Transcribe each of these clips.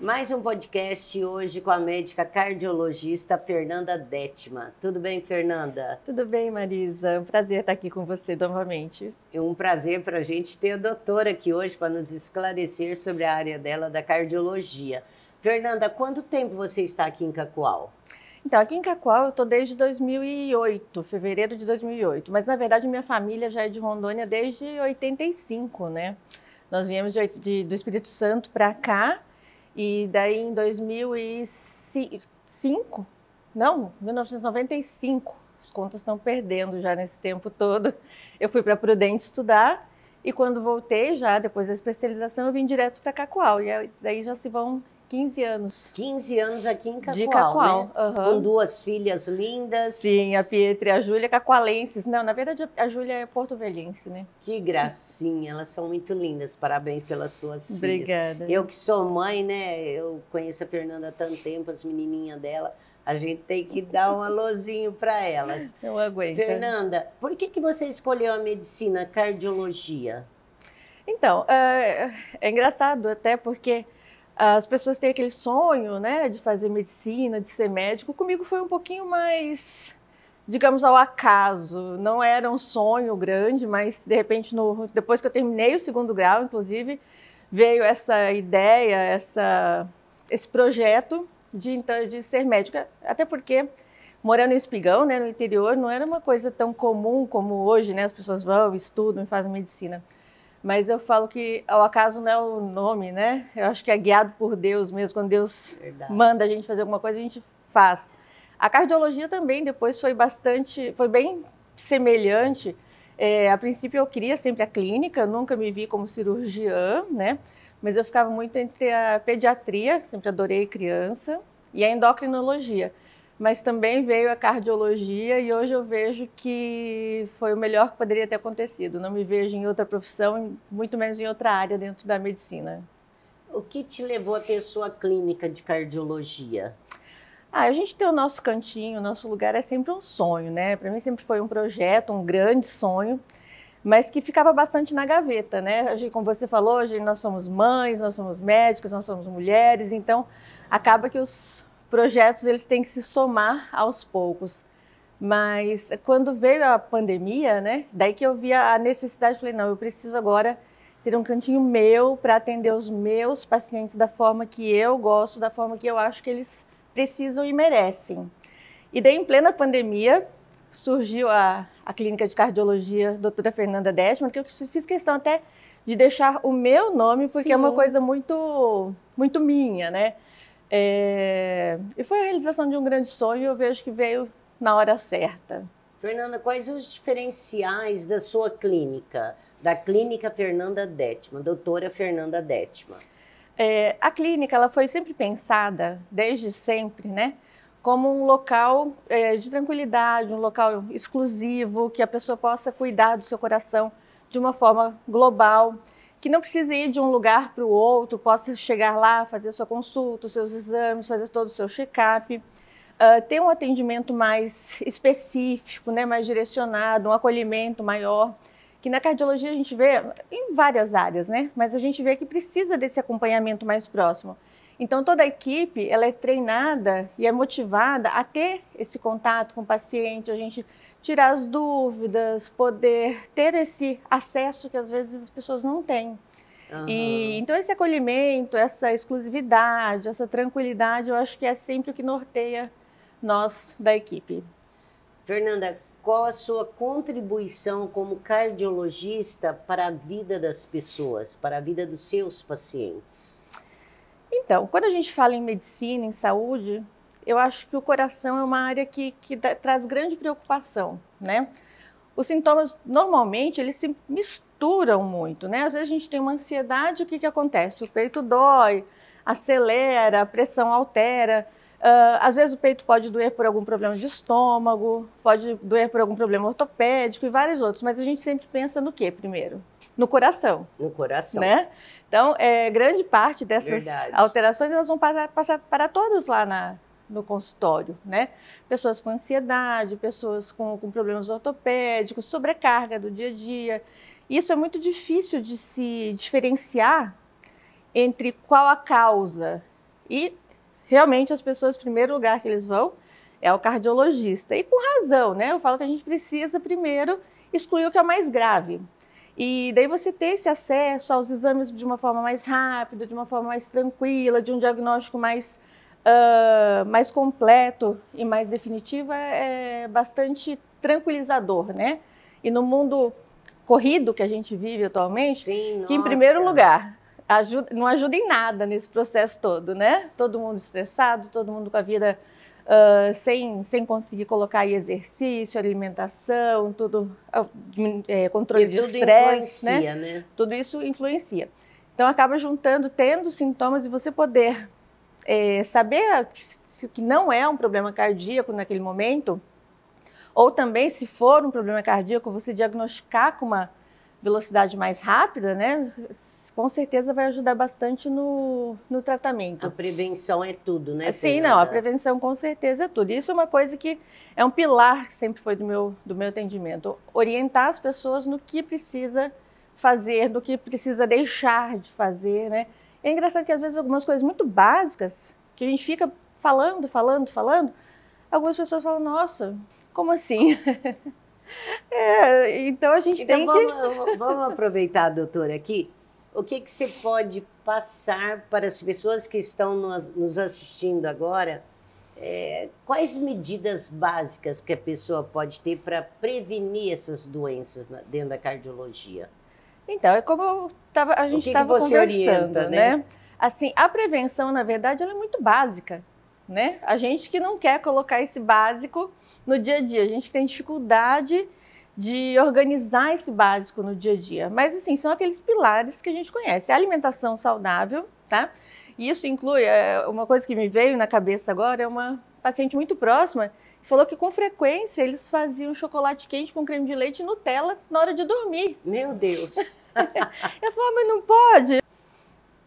Mais um podcast hoje com a médica cardiologista Fernanda Detman. Tudo bem, Fernanda? Tudo bem, Marisa. Um prazer estar aqui com você novamente. É um prazer para a gente ter a doutora aqui hoje para nos esclarecer sobre a área dela da cardiologia. Fernanda, quanto tempo você está aqui em Cacoal? Então, aqui em Cacoal eu estou desde 2008, fevereiro de 2008. Mas, na verdade, minha família já é de Rondônia desde 85, né? Nós viemos do Espírito Santo para cá. E daí em 2005, não, 1995, as contas estão perdendo já nesse tempo todo. Eu fui para Prudente estudar e quando voltei já, depois da especialização, eu vim direto para Cacoal. E daí já se vão 15 anos. 15 anos aqui em Cacoal, de Cacoal, né? Com duas filhas lindas. Sim, a Pietra e a Júlia, cacoalenses. Não, na verdade a Júlia é porto-velhense, né? Que gracinha, elas são muito lindas. Parabéns pelas suas filhas. Obrigada. Eu que sou mãe, né? Eu conheço a Fernanda há tanto tempo, as menininhas dela. A gente tem que dar um alôzinho para elas. Eu aguento. Fernanda, por que você escolheu a medicina, a cardiologia? Então, é engraçado até porque as pessoas têm aquele sonho, né, de fazer medicina, de ser médico. Comigo foi um pouquinho mais, digamos, ao acaso. Não era um sonho grande, mas de repente, depois que eu terminei o segundo grau, inclusive, veio essa ideia, esse projeto de ser médica. Até porque, morando em Espigão, né, no interior, não era uma coisa tão comum como hoje, né, as pessoas vão, estudam e fazem medicina. Mas eu falo que ao acaso não é o nome, né? Eu acho que é guiado por Deus mesmo. Quando Deus manda a gente fazer alguma coisa, a gente faz. A cardiologia também depois foi bem semelhante. A princípio eu queria sempre a clínica, nunca me vi como cirurgiã, né? Mas eu ficava muito entre a pediatria, sempre adorei criança, e a endocrinologia. Mas também veio a cardiologia e hoje eu vejo que foi o melhor que poderia ter acontecido. Não me vejo em outra profissão, muito menos em outra área dentro da medicina. O que te levou a ter sua clínica de cardiologia? A gente ter o nosso cantinho, o nosso lugar é sempre um sonho, né? Para mim sempre foi um projeto, um grande sonho, mas que ficava bastante na gaveta, né? Como você falou, hoje nós somos mães, nós somos médicos, nós somos mulheres, então acaba que os projetos eles têm que se somar aos poucos, mas quando veio a pandemia, né, daí que eu vi a necessidade, falei, não, eu preciso agora ter um cantinho meu para atender os meus pacientes da forma que eu gosto, da forma que eu acho que eles precisam e merecem. E daí em plena pandemia surgiu a clínica de cardiologia doutora Fernanda Detman, que eu fiz questão até de deixar o meu nome, porque é uma coisa muito, muito minha, né? E foi a realização de um grande sonho e eu vejo que veio na hora certa. Fernanda, quais os diferenciais da sua clínica, da clínica Fernanda Detman, doutora Fernanda Detman? A clínica ela foi sempre pensada, desde sempre, né, como um local de tranquilidade, um local exclusivo, que a pessoa possa cuidar do seu coração de uma forma global, que não precise ir de um lugar para o outro, possa chegar lá, fazer sua consulta, os seus exames, fazer todo o seu check-up, ter um atendimento mais específico, né, mais direcionado, um acolhimento maior, que na cardiologia a gente vê em várias áreas, né, mas a gente vê que precisa desse acompanhamento mais próximo. Então toda a equipe ela é treinada e é motivada a ter esse contato com o paciente, a gente tirar as dúvidas, poder ter esse acesso que às vezes as pessoas não têm. E então esse acolhimento, essa exclusividade, essa tranquilidade, eu acho que é sempre o que norteia nós da equipe. Fernanda, qual a sua contribuição como cardiologista para a vida das pessoas, para a vida dos seus pacientes? Então, quando a gente fala em medicina, em saúde, eu acho que o coração é uma área que traz grande preocupação, né? Os sintomas, normalmente, eles se misturam muito, né? Às vezes a gente tem uma ansiedade, o que acontece? O peito dói, acelera, a pressão altera. Às vezes o peito pode doer por algum problema de estômago, pode doer por algum problema ortopédico e vários outros, mas a gente sempre pensa no quê primeiro? No coração. No coração. Né? Então, grande parte dessas alterações elas vão passar para todos lá no consultório, né? Pessoas com ansiedade, pessoas com problemas ortopédicos, sobrecarga do dia a dia. Isso é muito difícil de se diferenciar entre qual a causa. E realmente as pessoas, o primeiro lugar que eles vão é o cardiologista. E com razão, né? Eu falo que a gente precisa primeiro excluir o que é mais grave. E daí você ter esse acesso aos exames de uma forma mais rápida, de uma forma mais tranquila, de um diagnóstico mais completo e mais definitivo é bastante tranquilizador, né? E no mundo corrido que a gente vive atualmente, Sim, que em primeiro lugar não ajuda em nada nesse processo todo, né? Todo mundo estressado, todo mundo com a vida sem conseguir colocar aí exercício, alimentação, tudo, controle de estresse, né? Tudo isso influencia. Então acaba juntando, tendo sintomas e você poder saber que não é um problema cardíaco naquele momento, ou também, se for um problema cardíaco, você diagnosticar com uma velocidade mais rápida, né? Com certeza vai ajudar bastante no tratamento. A prevenção é tudo, né, Sim, não, a prevenção com certeza é tudo. Isso é uma coisa que é um pilar que sempre foi do meu atendimento. Orientar as pessoas no que precisa fazer, no que precisa deixar de fazer, né? É engraçado que às vezes algumas coisas muito básicas, que a gente fica falando, algumas pessoas falam, nossa, como assim? Então a gente tem que... Vamos aproveitar, doutora, aqui. O que você pode passar para as pessoas que estão nos assistindo agora? Quais medidas básicas que a pessoa pode ter para prevenir essas doenças dentro da cardiologia? Então, é como a gente estava conversando, orienta, né? Assim, a prevenção, na verdade, ela é muito básica, né? A gente que não quer colocar esse básico no dia a dia, a gente tem dificuldade de organizar esse básico no dia a dia. Mas, assim, são aqueles pilares que a gente conhece. A alimentação saudável, tá? E isso inclui, uma coisa que me veio na cabeça agora, é uma paciente muito próxima que falou que com frequência eles faziam chocolate quente com creme de leite e Nutella na hora de dormir. Meu Deus! Eu falei, mas não pode?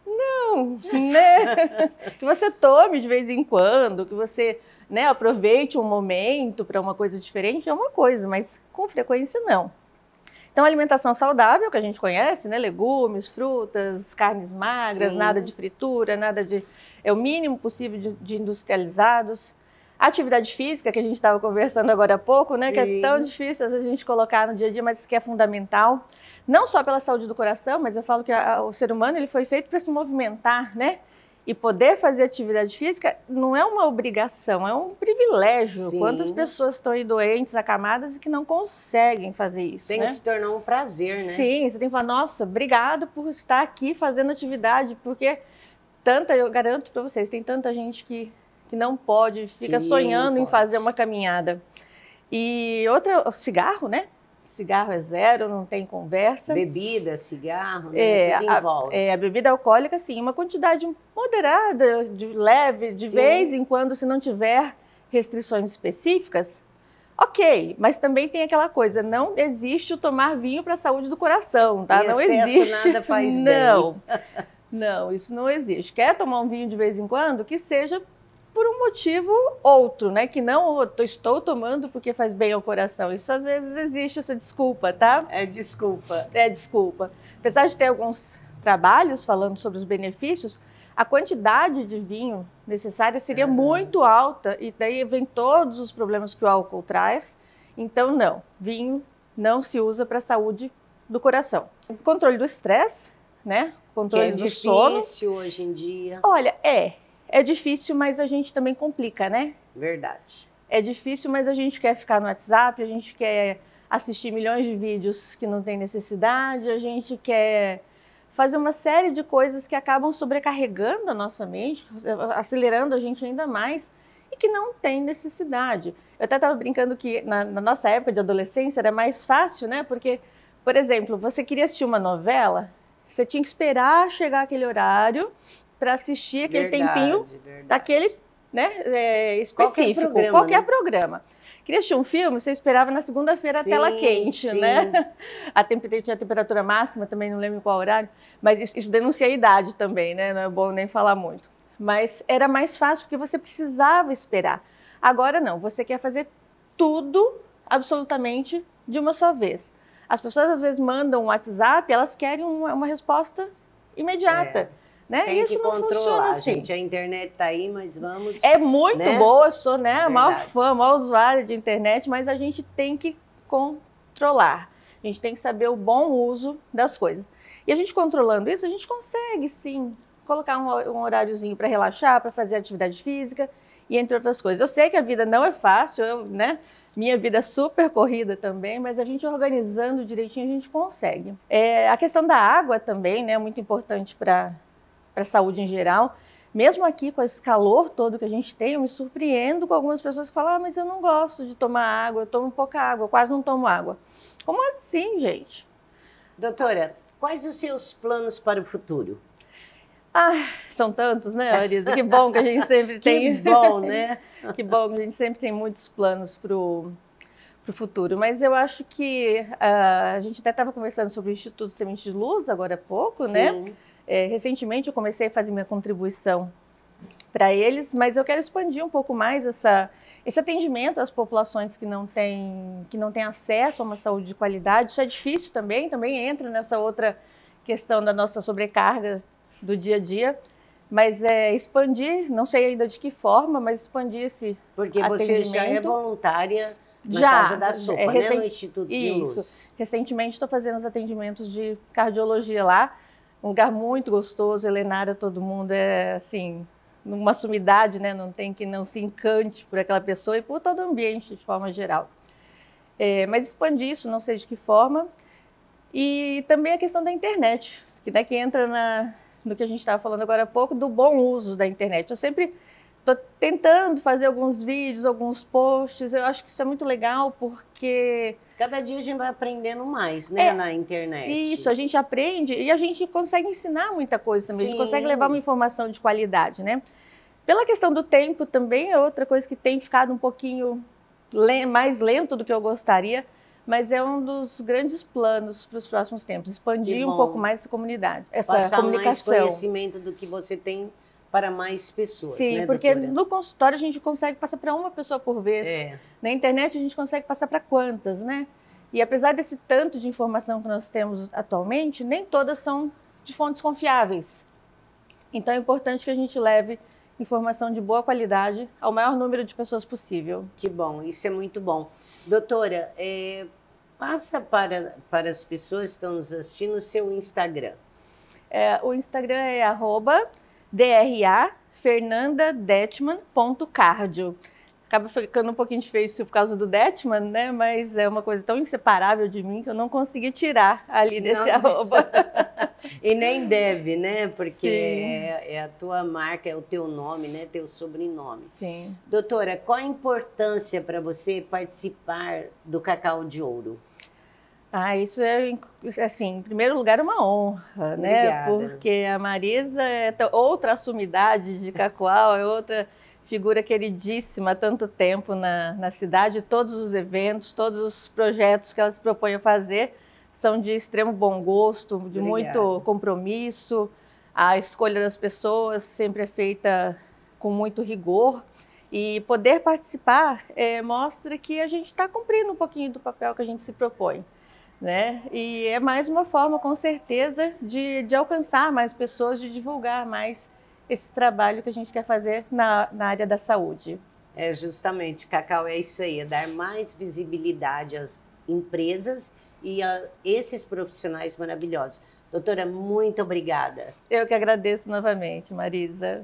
Não, né? Que você tome de vez em quando, que você, né, aproveite um momento para uma coisa diferente, é uma coisa, mas com frequência não. Então, alimentação saudável, que a gente conhece, né? Legumes, frutas, carnes magras, sim, nada de fritura, nada de... É o mínimo possível de industrializados. Atividade física, que a gente estava conversando agora há pouco, né? Sim. Que é tão difícil às vezes a gente colocar no dia a dia, mas que é fundamental. Não só pela saúde do coração, mas eu falo que o ser humano ele foi feito para se movimentar, né? E poder fazer atividade física não é uma obrigação, é um privilégio. Sim. Quantas pessoas estão aí doentes, acamadas e que não conseguem fazer isso, tem, né? Que se tornar um prazer, né? Sim, você tem que falar, nossa, obrigado por estar aqui fazendo atividade, porque eu garanto para vocês, tem tanta gente que não pode, fica sonhando em fazer uma caminhada. E outra, o cigarro, né? Cigarro é zero, não tem conversa. Bebida, cigarro, né? Tudo envolve. A bebida alcoólica, sim, uma quantidade moderada, leve, de vez em quando, se não tiver restrições específicas, ok. Mas também tem aquela coisa, não existe o tomar vinho para a saúde do coração, tá? Não existe. Nada faz bem. Não, isso não existe. Quer tomar um vinho de vez em quando? Que seja por um motivo outro, né? Que não estou tomando porque faz bem ao coração. Isso às vezes existe essa desculpa, tá? É desculpa. É desculpa. Apesar de ter alguns trabalhos falando sobre os benefícios, a quantidade de vinho necessária seria muito alta e daí vem todos os problemas que o álcool traz. Então, não. Vinho não se usa para a saúde do coração. Controle do estresse, né? Controle do sono. É difícil hoje em dia. Olha, é difícil, mas a gente também complica, né? Verdade. É difícil, mas a gente quer ficar no WhatsApp, a gente quer assistir milhões de vídeos que não tem necessidade, a gente quer fazer uma série de coisas que acabam sobrecarregando a nossa mente, acelerando a gente ainda mais e que não tem necessidade. Eu até estava brincando que na nossa época de adolescência era mais fácil, né? Porque, por exemplo, você queria assistir uma novela, você tinha que esperar chegar aquele horário para assistir aquele tempinho daquele, né, específico, qualquer programa. Queria assistir um filme, você esperava na segunda-feira a tela quente, né? Tinha a temperatura máxima, também não lembro em qual horário, mas isso denuncia a idade também, né? Não é bom nem falar muito. mas era mais fácil porque você precisava esperar. Agora não, você quer fazer tudo absolutamente de uma só vez. As pessoas às vezes mandam um WhatsApp, elas querem uma resposta imediata. Né? Tem Isso que não controlar, funciona assim. gente. A internet tá aí, mas vamos... É muito né? boa, sou, né, a maior Verdade. fã, a maior usuária de internet, mas a gente tem que controlar. A gente tem que saber o bom uso das coisas. E a gente controlando isso, a gente consegue, sim, colocar um horáriozinho para relaxar, para fazer atividade física e entre outras coisas. Eu sei que a vida não é fácil, né? Minha vida é super corrida também, mas a gente organizando direitinho, a gente consegue. A questão da água também, né, é muito importante para a saúde em geral. Mesmo aqui com esse calor todo que a gente tem, eu me surpreendo com algumas pessoas que falam, mas eu não gosto de tomar água, eu tomo pouca água, eu quase não tomo água. Como assim, gente? Doutora, quais os seus planos para o futuro? São tantos, né, Marisa? Que bom que a gente sempre tem... Que bom, né? Que bom que a gente sempre tem muitos planos para o futuro. Mas eu acho que a gente até estava conversando sobre o Instituto Semente de Luz agora há pouco, Sim. né? Recentemente eu comecei a fazer minha contribuição para eles, mas eu quero expandir um pouco mais esse atendimento às populações que não têm acesso a uma saúde de qualidade. Isso é difícil também entra nessa outra questão da nossa sobrecarga do dia a dia, mas expandir, não sei ainda de que forma, mas expandir esse Porque atendimento. você já é voluntária na Já, Casa da Sopa, né? No Instituto de Luz. Isso. Recentemente estou fazendo os atendimentos de cardiologia lá, um lugar muito gostoso, Helenária, todo mundo é assim, numa sumidade, né? Não tem que não se encante por aquela pessoa e por todo o ambiente de forma geral. Mas expandir isso, não sei de que forma. E também a questão da internet, que entra no que a gente estava falando agora há pouco, do bom uso da internet. Eu sempre estou tentando fazer alguns vídeos, alguns posts, eu acho que isso é muito legal porque... Cada dia a gente vai aprendendo mais, né, na internet. Isso, a gente aprende e a gente consegue ensinar muita coisa também, a gente consegue levar uma informação de qualidade, né? Pela questão do tempo também é outra coisa que tem ficado um pouquinho mais lento do que eu gostaria, mas é um dos grandes planos para os próximos tempos, expandir um pouco mais essa comunidade, essa passar comunicação. mais conhecimento do que você tem para mais pessoas, Sim, né, porque doutora? no consultório a gente consegue passar para uma pessoa por vez. Na internet a gente consegue passar para quantas, né? E apesar desse tanto de informação que nós temos atualmente, nem todas são de fontes confiáveis. Então é importante que a gente leve informação de boa qualidade ao maior número de pessoas possível. Que bom, isso é muito bom. Doutora, passa para as pessoas que estão nos assistindo o seu Instagram. O Instagram é @drafernandadetman.cardio. Acaba ficando um pouquinho difícil por causa do Detman, né? Mas é uma coisa tão inseparável de mim que eu não consegui tirar ali desse arroba. E nem deve, né? Porque Sim. é a tua marca, é o teu nome, né? Teu sobrenome. Sim. Doutora, qual a importância para você participar do Cacau de Ouro? Isso é, assim, em primeiro lugar, uma honra, Obrigada. né? Porque a Marisa é outra sumidade de Cacoal, é outra figura queridíssima há tanto tempo na cidade. Todos os eventos, todos os projetos que ela se propõe a fazer são de extremo bom gosto, de muito compromisso. A escolha das pessoas sempre é feita com muito rigor. E poder participar mostra que a gente está cumprindo um pouquinho do papel que a gente se propõe, né? E é mais uma forma, com certeza, de alcançar mais pessoas, de divulgar mais esse trabalho que a gente quer fazer na área da saúde. Justamente, Cacau, é isso aí, é dar mais visibilidade às empresas e a esses profissionais maravilhosos. Doutora, muito obrigada. Eu que agradeço novamente, Marisa.